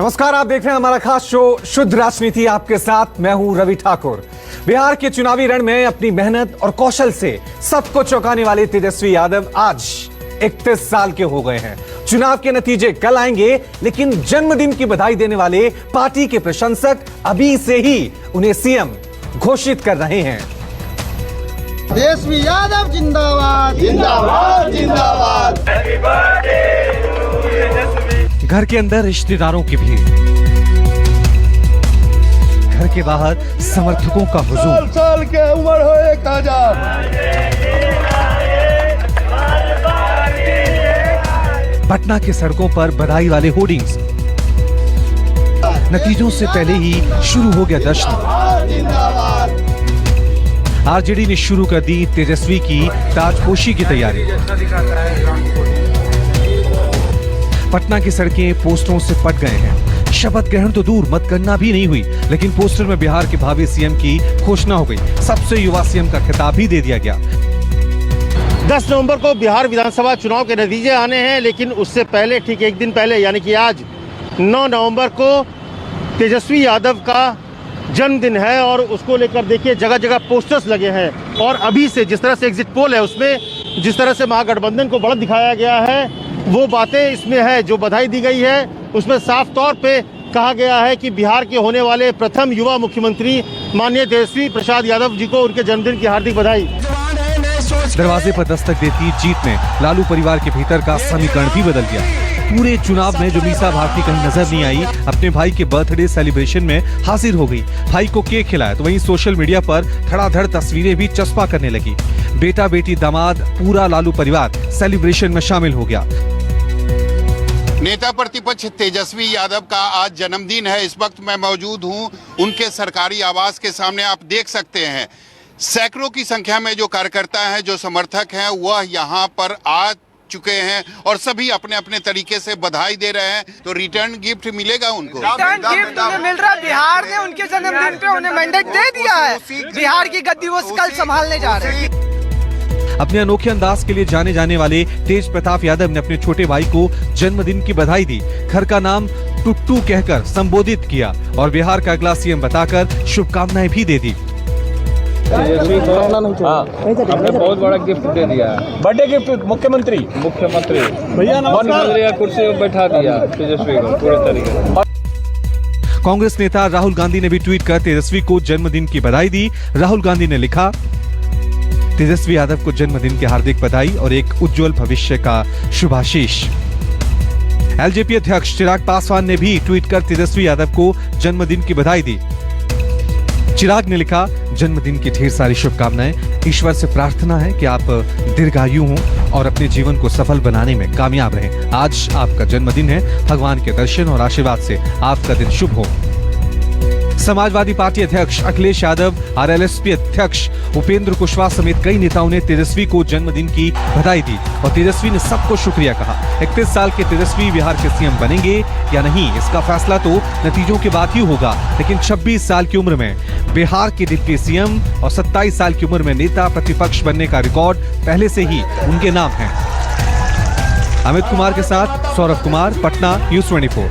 नमस्कार, आप देख रहे हैं हमारा खास शो शुद्ध राजनीति। आपके साथ मैं हूं रवि ठाकुर। बिहार के चुनावी रण में अपनी मेहनत और कौशल से सबको चौंकाने वाले तेजस्वी यादव आज 31 साल के हो गए हैं। चुनाव के नतीजे कल आएंगे, लेकिन जन्मदिन की बधाई देने वाले पार्टी के प्रशंसक अभी से ही उन्हें सीएम घोषित कर रहे हैं। तेजस्वी यादव जिंदाबाद जिंदाबाद जिंदाबाद। घर के अंदर रिश्तेदारों की भीड़, घर के बाहर समर्थकों का हुजूम। साल के उम्र हो एक ताजा। पटना के सड़कों पर बधाई वाले होर्डिंग्स। नतीजों से पहले ही शुरू हो गया जश्न। आरजेडी ने शुरू कर दी तेजस्वी की ताजपोशी की तैयारी। पटना की सड़कें पोस्टरों से पट गए हैं। शपथ ग्रहण तो दूर, मतगणना भी नहीं हुई, लेकिन पोस्टर में बिहार के भावी सीएम की घोषणा हो गई। सबसे युवा सीएम का खिताब भी दे दिया गया। 10 नवंबर को बिहार विधानसभा चुनाव के नतीजे आने हैं, लेकिन उससे पहले ठीक एक दिन पहले यानी कि आज 9 नवंबर को तेजस्वी यादव का जन्मदिन है और उसको लेकर देखिए जगह जगह पोस्टर्स लगे हैं। और अभी से जिस तरह से एग्जिट पोल है उसमें जिस तरह से महागठबंधन को बढ़त दिखाया गया है, वो बातें इसमें है। जो बधाई दी गई है उसमें साफ तौर पे कहा गया है कि बिहार के होने वाले प्रथम युवा मुख्यमंत्री माननीय तेजस्वी प्रसाद यादव जी को उनके जन्मदिन की हार्दिक बधाई। दरवाजे पर दस्तक देती जीत ने लालू परिवार के भीतर का समीकरण भी बदल दिया। पूरे चुनाव में जो मीसा भारती कहीं नजर नहीं आई, अपने भाई के बर्थडे सेलिब्रेशन में हाजिर हो गई। भाई को केक खिलाया तो वहीं सोशल मीडिया पर धड़ाधड़ तस्वीरें भी चस्पा करने लगी। बेटा बेटी दामाद पूरा लालू परिवार सेलिब्रेशन में शामिल हो गया। नेता प्रतिपक्ष तेजस्वी यादव का आज जन्मदिन है। इस वक्त मैं मौजूद हूं उनके सरकारी आवास के सामने। आप देख सकते हैं सैकड़ों की संख्या में जो कार्यकर्ता हैं, जो समर्थक हैं, वह यहां पर आ चुके हैं और सभी अपने अपने तरीके से बधाई दे रहे हैं। तो रिटर्न गिफ्ट मिलेगा उनको। रिटर्न गिफ्ट उन्हें मिल रहा है। बिहार ने उनके जन्मदिन पे उन्हें मैंडेट दे दिया है। बिहार की गद्दी वो कल संभालने जा रहे हैं। अपने अनोखे अंदाज के लिए जाने जाने वाले तेज प्रताप यादव ने अपने छोटे भाई को जन्मदिन की बधाई दी। घर का नाम टुट्टू कहकर संबोधित किया और बिहार का अगला सीएम बताकर शुभकामनाएं भी दे दी। तेजस्वी को हमने बहुत बड़ा गिफ्ट दे दिया। बर्थडे गिफ्ट मुख्यमंत्री भैया नमस्कार। कुर्सी पर बैठा दिया तेजस्वी को पूरे तरीके से। कांग्रेस नेता राहुल गांधी ने भी ट्वीट कर तेजस्वी को जन्मदिन की बधाई दी। राहुल गांधी ने लिखा, तेजस्वी यादव को जन्मदिन की हार्दिक बधाई और एक उज्जवल भविष्य का शुभाशीष। एलजेपी अध्यक्ष चिराग पासवान ने भी ट्वीट कर तेजस्वी यादव को जन्मदिन की बधाई दी। चिराग ने लिखा, जन्मदिन की ढेर सारी शुभकामनाएं। ईश्वर से प्रार्थना है कि आप दीर्घायु हों और अपने जीवन को सफल बनाने में कामयाब रहें। आज आपका जन्मदिन है। भगवान के दर्शन और आशीर्वाद से आपका दिन शुभ हो। समाजवादी पार्टी अध्यक्ष अखिलेश यादव, आरएलएसपी अध्यक्ष उपेंद्र कुशवाहा समेत कई नेताओं ने तेजस्वी को जन्मदिन की बधाई दी और तेजस्वी ने सबको शुक्रिया कहा। 31 साल के तेजस्वी बिहार के सीएम बनेंगे या नहीं, इसका फैसला तो नतीजों के बाद ही होगा, लेकिन 26 साल की उम्र में बिहार के डिप्टी सीएम और 27 साल की उम्र में नेता प्रतिपक्ष बनने का रिकॉर्ड पहले से ही उनके नाम है। अमित कुमार के साथ सौरभ कुमार, पटना, न्यूज़ 24।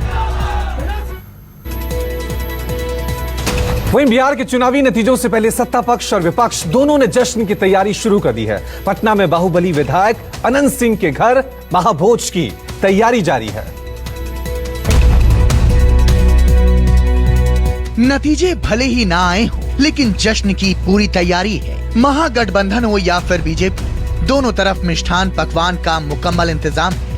वहीं बिहार के चुनावी नतीजों से पहले सत्ता पक्ष और विपक्ष दोनों ने जश्न की तैयारी शुरू कर दी है। पटना में बाहुबली विधायक अनंत सिंह के घर महाभोज की तैयारी जारी है। नतीजे भले ही ना आए हों, लेकिन जश्न की पूरी तैयारी है। महागठबंधन हो या फिर बीजेपी, दोनों तरफ मिष्ठान पकवान का मुकम्मल इंतजाम है।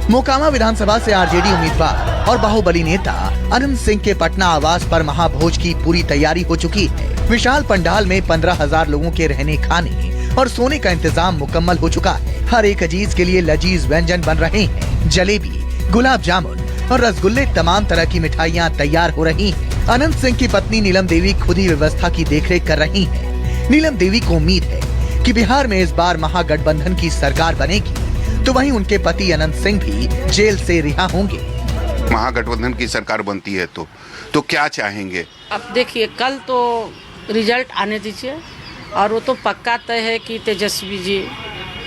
मोकामा विधानसभा से आरजेडी उम्मीदवार और बाहुबली नेता अनंत सिंह के पटना आवास पर महाभोज की पूरी तैयारी हो चुकी है। विशाल पंडाल में 15,000 लोगों के रहने, खाने और सोने का इंतजाम मुकम्मल हो चुका है। हर एक अजीज के लिए लजीज व्यंजन बन रहे हैं। जलेबी, गुलाब जामुन और रसगुल्ले, तमाम तरह की मिठाइयाँ तैयार हो रही हैं। अनंत सिंह की पत्नी नीलम देवी खुद ही व्यवस्था की देखरेख कर रही हैं। नीलम देवी को उम्मीद है कि बिहार में इस बार महागठबंधन की सरकार बनेगी, तो वहीं उनके पति अनंत सिंह भी जेल से रिहा होंगे। महागठबंधन की सरकार बनती है तो क्या चाहेंगे? अब देखिए, कल तो रिजल्ट आने दीजिए और वो तो पक्का तय है कि तेजस्वी जी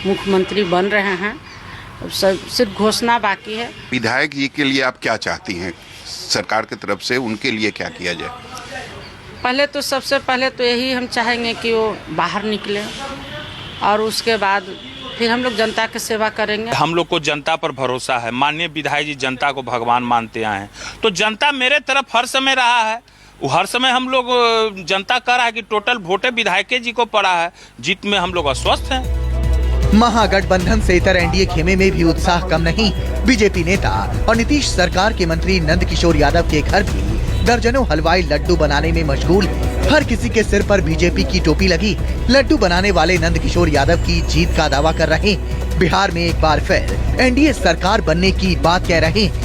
मुख्यमंत्री बन रहे हैं। सिर्फ घोषणा बाकी है। विधायक जी के लिए आप क्या चाहती हैं? सरकार की तरफ से उनके लिए क्या किया जाए? पहले तो सबसे पहले तो यही हम चाहेंगे कि वो बाहर निकले और उसके बाद फिर हम लोग जनता की सेवा करेंगे। हम लोग को जनता पर भरोसा है। माननीय विधायक जी जनता को भगवान मानते आए हैं, तो जनता मेरे तरफ हर समय रहा है। वो हर समय हम लोग जनता कह रहा है कि टोटल वोटे विधायक जी को पड़ा है। जीत में हम लोग अस्वस्थ हैं। महागठबंधन से इतर एनडीए खेमे में भी उत्साह कम नहीं। बीजेपी नेता और नीतीश सरकार के मंत्री नंदकिशोर यादव के घर भी दर्जनों हलवाई लड्डू बनाने में मशगूल है। हर किसी के सिर पर बीजेपी की टोपी लगी। लड्डू बनाने वाले नंदकिशोर यादव की जीत का दावा कर रहे हैं। बिहार में एक बार फिर एनडीए सरकार बनने की बात कह रहे हैं।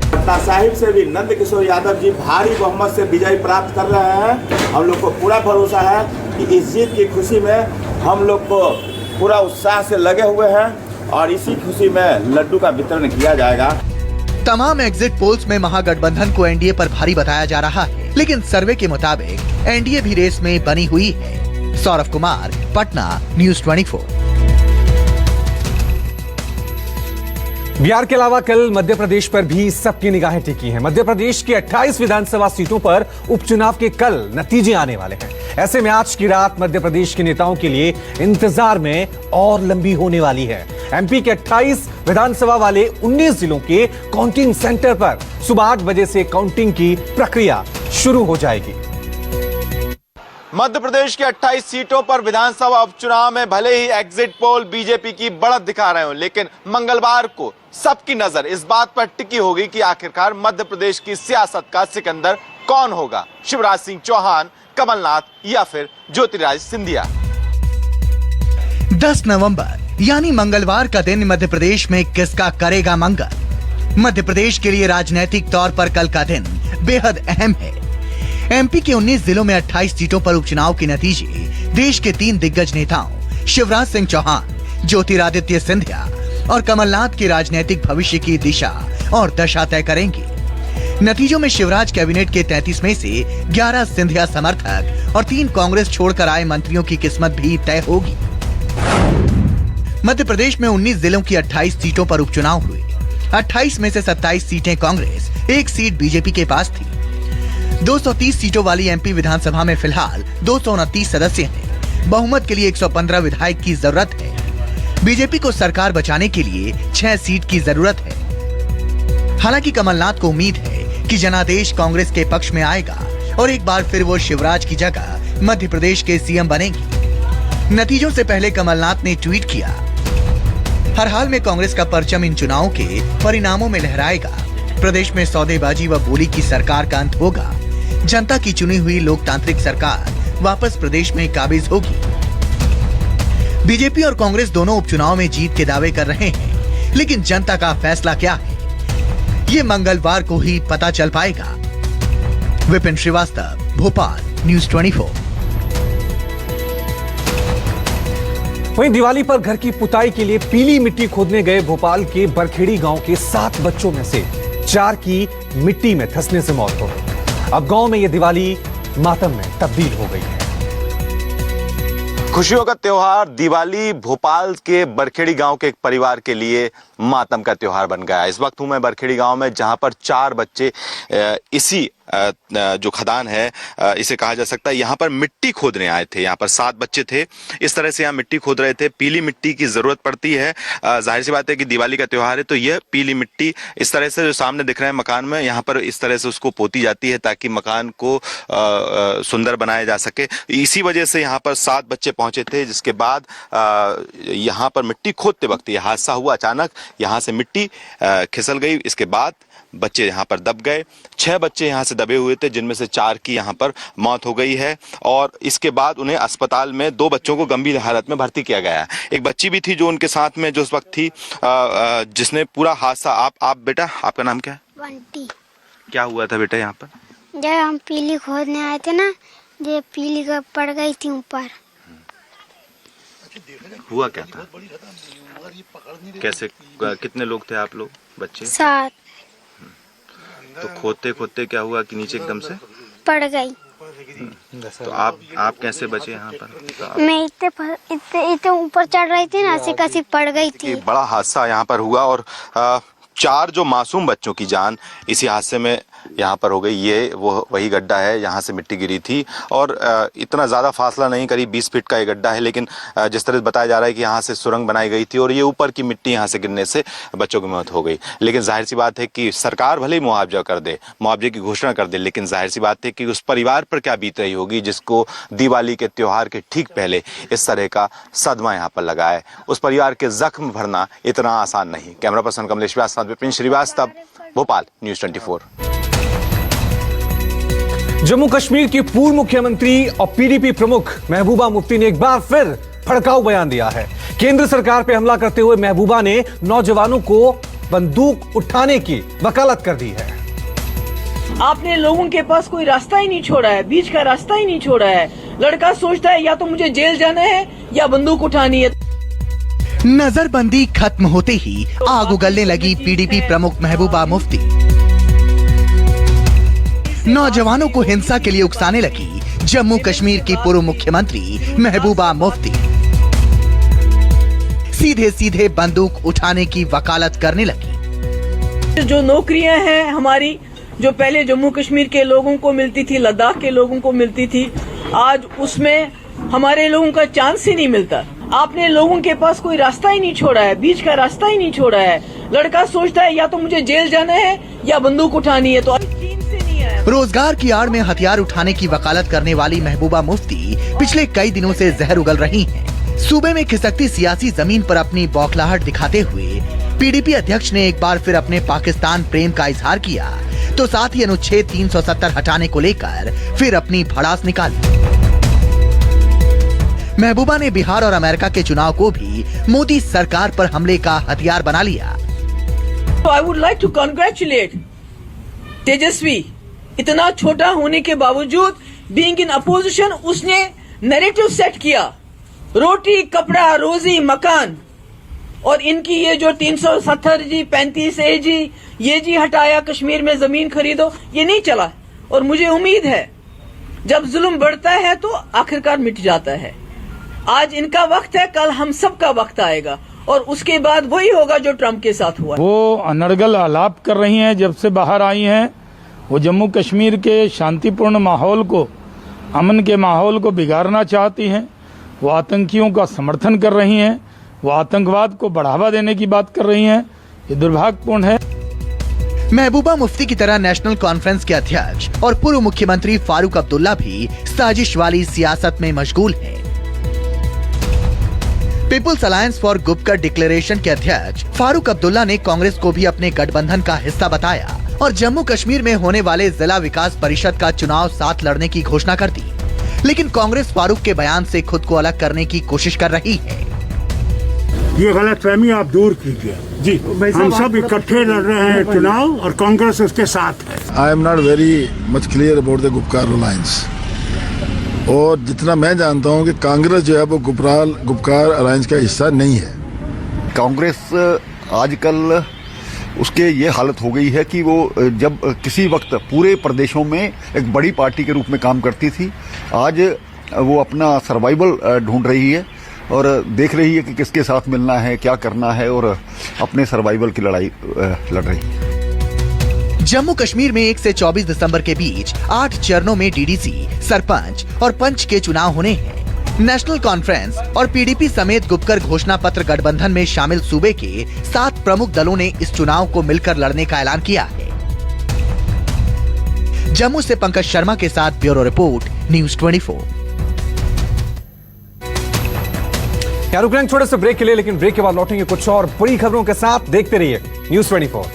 पटना साहिब से भी नंदकिशोर यादव जी भारी बहुमत से विजय प्राप्त कर रहे हैं। हम लोग को पूरा भरोसा है कि इस जीत की खुशी में हम लोग को पूरा उत्साह से लगे हुए हैं और इसी खुशी में लड्डू का वितरण किया जाएगा। तमाम एग्जिट पोल्स में महागठबंधन को एनडीए पर भारी बताया जा रहा है, लेकिन सर्वे के मुताबिक एनडीए भी रेस में बनी हुई है। सौरभ कुमार, पटना, न्यूज़ 24। बिहार के अलावा कल मध्य प्रदेश पर भी सबकी निगाहें टिकी हैं। मध्य प्रदेश की 28 विधानसभा सीटों पर उपचुनाव के कल नतीजे आने वाले हैं। ऐसे में आज की रात मध्य प्रदेश के नेताओं के लिए इंतजार में और लंबी होने वाली है। एमपी के 28 विधानसभा वाले 19 जिलों के काउंटिंग सेंटर पर सुबह 8 बजे से काउंटिंग की प्रक्रिया शुरू हो जाएगी। मध्य प्रदेश के 28 सीटों पर विधानसभा उपचुनाव में भले ही एग्जिट पोल बीजेपी की बढ़त दिखा रहे हो, लेकिन मंगलवार को सबकी नजर इस बात पर टिकी होगी कि आखिरकार मध्य प्रदेश की सियासत का सिकंदर कौन होगा, शिवराज सिंह चौहान, कमलनाथ या फिर ज्योतिरादित्य सिंधिया। 10 नवंबर यानी मंगलवार का दिन मध्य प्रदेश में किसका करेगा मंगल। मध्य प्रदेश के लिए राजनीतिक तौर पर कल का दिन बेहद अहम है। एमपी के 19 जिलों में 28 सीटों पर उपचुनाव के नतीजे देश के 3 दिग्गज नेताओं शिवराज सिंह चौहान, ज्योतिरादित्य सिंधिया और कमलनाथ के राजनीतिक भविष्य की दिशा और दशा तय करेंगे। नतीजों में शिवराज कैबिनेट के 33 में से 11 सिंधिया समर्थक और 3 कांग्रेस छोड़कर आए मंत्रियों की किस्मत भी तय होगी। मध्य प्रदेश में 19 जिलों की 28 सीटों पर उपचुनाव हुए। 28 में से 27 सीटें कांग्रेस, 1 सीट बीजेपी के पास थी। 230 सीटों वाली एमपी विधानसभा में फिलहाल 229 सदस्य हैं। बहुमत के लिए 115 विधायक की जरूरत है। बीजेपी को सरकार बचाने के लिए 6 सीट की जरूरत है। हालांकि कमलनाथ को उम्मीद है कि जनादेश कांग्रेस के पक्ष में आएगा और एक बार फिर वो शिवराज की जगह मध्य प्रदेश के सीएम बनेंगे। नतीजों से पहले कमलनाथ ने ट्वीट किया, हर हाल में कांग्रेस का परचम इन चुनावों के परिणामों में लहराएगा। प्रदेश में सौदेबाजी व बोली की सरकार का अंत होगा। जनता की चुनी हुई लोकतांत्रिक सरकार वापस प्रदेश में काबिज होगी। बीजेपी और कांग्रेस दोनों उपचुनाव में जीत के दावे कर रहे हैं, लेकिन जनता का फैसला क्या है, ये मंगलवार को ही पता चल पाएगा। विपिन श्रीवास्तव, भोपाल, न्यूज़ 24। वहीं दिवाली पर घर की पुताई के लिए पीली मिट्टी खोदने गए भोपाल के बरखेड़ी गांव के 7 बच्चों में से 4 की मिट्टी में धंसने से मौत हो गई। अब गांव में यह दिवाली मातम में तब्दील हो गई है। खुशियों का त्योहार दिवाली भोपाल के बरखेड़ी गांव के एक परिवार के लिए मातम का त्योहार बन गया। इस वक्त हूं मैं बरखेड़ी गांव में, जहां पर 4 बच्चे इसी जो खदान है इसे कहा जा सकता है, यहाँ पर मिट्टी खोदने आए थे। यहाँ पर 7 बच्चे थे, इस तरह से यहाँ मिट्टी खोद रहे थे। पीली मिट्टी की जरूरत पड़ती है, जाहिर सी बात है कि दिवाली का त्योहार है, तो यह पीली मिट्टी इस तरह से जो सामने दिख रहे हैं मकान में, यहाँ पर इस तरह से उसको पोती जाती है ताकि मकान को सुंदर बनाया जा सके। इसी वजह से यहाँ पर 7 बच्चे पहुंचे थे, जिसके बाद यहाँ पर मिट्टी खोदते वक्त यह हादसा हुआ। अचानक यहाँ से मिट्टी खिसल गई, इसके बाद बच्चे यहाँ पर दब गए। 6 बच्चे यहाँ से दबे हुए थे, जिनमें से 4 की यहाँ पर मौत हो गई है और इसके बाद उन्हें अस्पताल में 2 बच्चों को गंभीर हालत में भर्ती किया गया है। एक बच्ची भी थी जो उनके साथ में जो उस वक्त थी, जिसने पूरा हादसा। आप बेटा, आपका नाम क्या है? बंटी। क्या हुआ था बेटा यहाँ पर? जब हम पीली खोदने आए थे ना, जो पीली का पड़ गई थी ऊपर। हुआ क्या था? कैसे, कितने लोग थे आप लोग बच्चे? 7। तो खोदते खोदते क्या हुआ कि नीचे एकदम से पड़ गई। तो आप कैसे बचे यहाँ पर? मैं इतने ऊपर चढ़ रही थी ना, ऐसे कैसे पड़ गई थी। बड़ा हादसा यहाँ पर हुआ और 4 जो मासूम बच्चों की जान इसी हादसे में यहाँ पर हो गई। ये वो वही गड्ढा है, यहाँ से मिट्टी गिरी थी और इतना ज़्यादा फासला नहीं, करीब 20 फीट का ये गड्ढा है, लेकिन जिस तरह बताया जा रहा है कि यहाँ से सुरंग बनाई गई थी और ये ऊपर की मिट्टी यहाँ से गिरने से बच्चों की मौत हो गई। लेकिन जाहिर सी बात है कि सरकार भले ही मुआवजा कर दे, मुआवजे की घोषणा कर दे, लेकिन जाहिर सी बात है कि उस परिवार पर क्या बीत रही होगी जिसको दिवाली के त्योहार के ठीक पहले इस तरह का सदमा यहाँ पर लगा है। उस परिवार के जख्म भरना इतना आसान नहीं। कैमरा पर्सन कमलेश व्यास, विपिन श्रीवास्तव, भोपाल, न्यूज़ 24। जम्मू कश्मीर की पूर्व मुख्यमंत्री और पीडीपी प्रमुख महबूबा मुफ्ती ने एक बार फिर भड़काऊ बयान दिया है। केंद्र सरकार पर हमला करते हुए महबूबा ने नौजवानों को बंदूक उठाने की वकालत कर दी है। आपने लोगों के पास कोई रास्ता ही नहीं छोड़ा है, बीच का रास्ता ही नहीं छोड़ा है। लड़का सोचता है या तो मुझे जेल जाना है या बंदूक उठानी है। नजरबंदी खत्म होते ही आग उगलने लगी पीडीपी प्रमुख महबूबा मुफ्ती। नौजवानों को हिंसा के लिए उकसाने लगी जम्मू कश्मीर की पूर्व मुख्यमंत्री महबूबा मुफ्ती। सीधे सीधे बंदूक उठाने की वकालत करने लगी। जो नौकरियां हैं हमारी, जो पहले जम्मू कश्मीर के लोगों को मिलती थी, लद्दाख के लोगों को मिलती थी, आज उसमें हमारे लोगों का चांस ही नहीं मिलता। आपने लोगों के पास कोई रास्ता ही नहीं छोड़ा है, बीच का रास्ता ही नहीं छोड़ा है। लड़का सोचता है या तो मुझे जेल जाना है या बंदूक उठानी है, तो चीन से नहीं आया। रोजगार की आड़ में हथियार उठाने की वकालत करने वाली महबूबा मुफ्ती पिछले कई दिनों से जहर उगल रही हैं। सूबे में खिसकती सियासी जमीन पर अपनी बौखलाहट दिखाते हुए पीडीपी अध्यक्ष ने एक बार फिर अपने पाकिस्तान प्रेम का इजहार किया, तो साथ ही अनुच्छेद 370 हटाने को लेकर फिर अपनी भड़ास निकाली। महबूबा ने बिहार और अमेरिका के चुनाव को भी मोदी सरकार पर हमले का हथियार बना लिया। I would like to congratulate Tejashwi. इतना छोटा होने के बावजूद बीइंग इन अपोजिशन उसने नैरेटिव सेट किया, रोटी कपड़ा रोजी मकान। और इनकी ये जो 370 जी 35 ए जी ये जी हटाया, कश्मीर में जमीन खरीदो, ये नहीं चला। और मुझे उम्मीद है जब जुल्म बढ़ता है तो आखिरकार मिट जाता है। आज इनका वक्त है, कल हम सबका वक्त आएगा और उसके बाद वही होगा जो ट्रंप के साथ हुआ। वो अनर्गल आलाप कर रही हैं जब से बाहर आई हैं। वो जम्मू कश्मीर के शांतिपूर्ण माहौल को, अमन के माहौल को बिगाड़ना चाहती हैं। वो आतंकियों का समर्थन कर रही हैं, वो आतंकवाद को बढ़ावा देने की बात कर रही हैं। ये दुर्भाग्यपूर्ण है। महबूबा मुफ्ती की तरह नेशनल कॉन्फ्रेंस के अध्यक्ष और पूर्व मुख्यमंत्री फारूक अब्दुल्ला भी साजिश वाली सियासत में मशगूल हैं। People's alliance for Gupkar declaration के अध्यक्ष फारूक अब्दुल्ला ने कांग्रेस को भी अपने गठबंधन का हिस्सा बताया और जम्मू कश्मीर में होने वाले जिला विकास परिषद का चुनाव साथ लड़ने की घोषणा कर दी। लेकिन कांग्रेस फारूक के बयान से खुद को अलग करने की कोशिश कर रही है। ये गलतफहमी आप दूर कीजिए जी। हम सब इकट्ठे लड़ रहे हैं चुनाव और कांग्रेस उसके साथ है। I am not very much clear about the Gupkar alliance. और जितना मैं जानता हूँ कि कांग्रेस जो है वो गुपकार अलायंस का हिस्सा नहीं है। कांग्रेस आजकल उसके ये हालत हो गई है कि वो जब किसी वक्त पूरे प्रदेशों में एक बड़ी पार्टी के रूप में काम करती थी, आज वो अपना सर्वाइवल ढूंढ रही है और देख रही है कि किसके साथ मिलना है, क्या करना है और अपने सर्वाइवल की लड़ाई लड़ रही है। जम्मू कश्मीर में 1 से 24 दिसंबर के बीच 8 चरणों में डीडीसी, सरपंच और पंच के चुनाव होने हैं। नेशनल कॉन्फ्रेंस और पीडीपी समेत गुपकर घोषणा पत्र गठबंधन में शामिल सूबे के 7 प्रमुख दलों ने इस चुनाव को मिलकर लड़ने का ऐलान किया है। जम्मू से पंकज शर्मा के साथ ब्यूरो रिपोर्ट, न्यूज़ 24। रुक रहे हैं छोटे से ब्रेक के लिए, लेकिन ब्रेक के बाद लौटेंगे कुछ और बड़ी खबरों के साथ। देखते रहिए न्यूज़ 24।